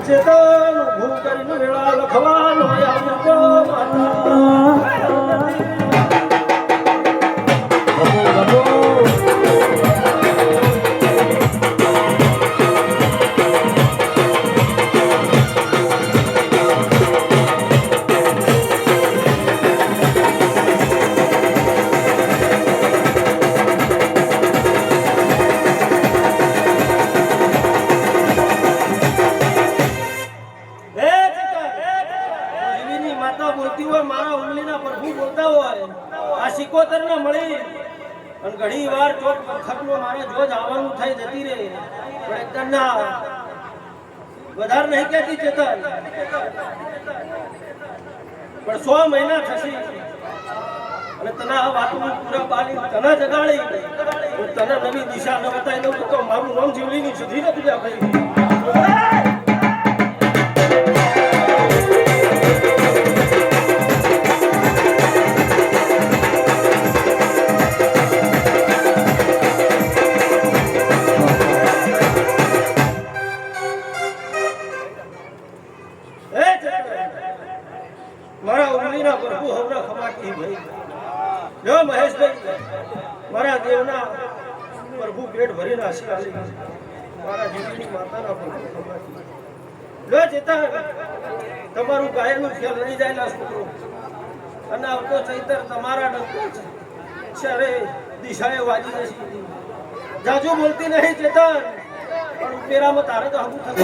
ચેતન ઊભું કરીને વેળા લખવાનો આવજો સિકોતર ને મળી અને ઘણી વાર ચોક પથકનો મારે જો જવાનું થઈ જતી રહે પણ એકદમ ના વધારે નહીં કહેતી ચેતન પણ 100 મહિના થશે અને તને આ વાતનું પૂરા પાલી તને જગાડી તને નવી દિશા ન બતાવી દઉં તો મારું નામ જીવલીની સુધી નથી જા ભાઈ મારા ઉમલીના પ્રભુ હવરા ખમાટી ભાઈ જો મહેશભાઈ મારા દેવના પ્રભુ પેટ ભરીને આશીર્વાદ મારા જીવની માતાના પ્રભુ ખમાટી જો ચેતન તમારું ગાયનું ખેલ રહી જાય છોકરો અને આવતો ચૈતર તમારા ડંકો છે ચારે દિશાએ વાજી જશે જાજુ બોલતી નહીં ચેતન પણ ઉપેરામાં તારે તો હબું થતું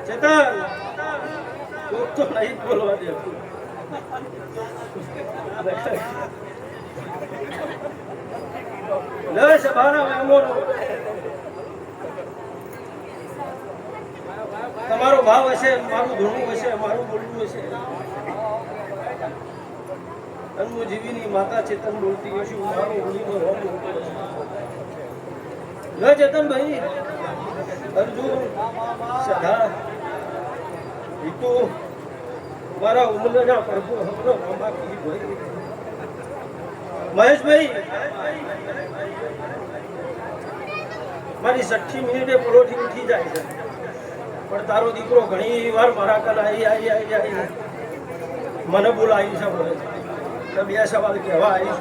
ચેતન તો નહીં બોલવા દે લે સભાના તમારો ભાવ હશે મારું ધૂણું હશે મારું બોલવું હશે અનુ જીવીની માતા ચેતન બોલતી હશું મારું ઉલીનો રોમ બોલતો હશે લે ચેતન ભાઈ અર્જુન સદા હિતુ મારા ઉમરના પ્રભુ હમરો મામા કી ભાઈ મહેશભાઈ મારી 60 મિનિટે પોલોથી ઉઠી જાય છે પણ તારો દીકરો ઘણી વાર મારા કલ આવી મને બોલાવી છે બોલે તો બે સવાલ કહેવા આવીશ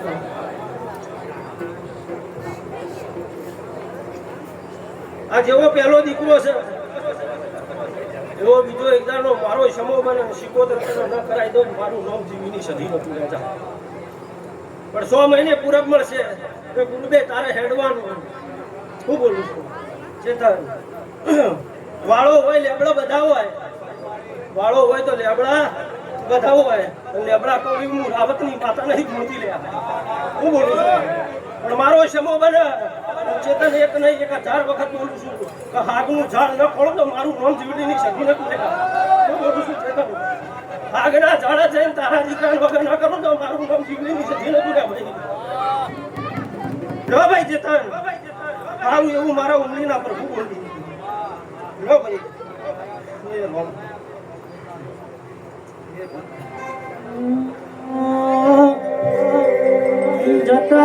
આ જેવો પહેલો દીકરો છે એવો બીજો એકદાનો મારો સમો બને સિકોતર ન કરાઈ દો મારું નામ જીવીની સધી નતું રાજા પણ 100 મહિને પૂરબ મળશે એ ગુરુબે તારે હેડવાનું હું બોલું છું ચેતન વાળો હોય લેબડા બધા હોય વાળો હોય તો લેબડા બધા હોય લેબડા કોઈ હું રાવતની માતા નહીં ભૂલતી લે હું બોલું છું પણ મારો સમો બને ચેતન એક નહીં 1000 વખત બોલું છું કે હાગનું ઝાડ ન ખોળો તો મારું નામ જીવડીની સગી નથી લેવા હું બોલું છું ચેતન હાગના ઝાડા જઈને તારા દીકરા વગર ન કરો તો મારું નામ જીવડીની સગી નથી લેવા ભાઈ જો ભાઈ ચેતન આવું એવું મારા ઉમલીના પ્રભુ બોલી જો ભાઈ એ જતા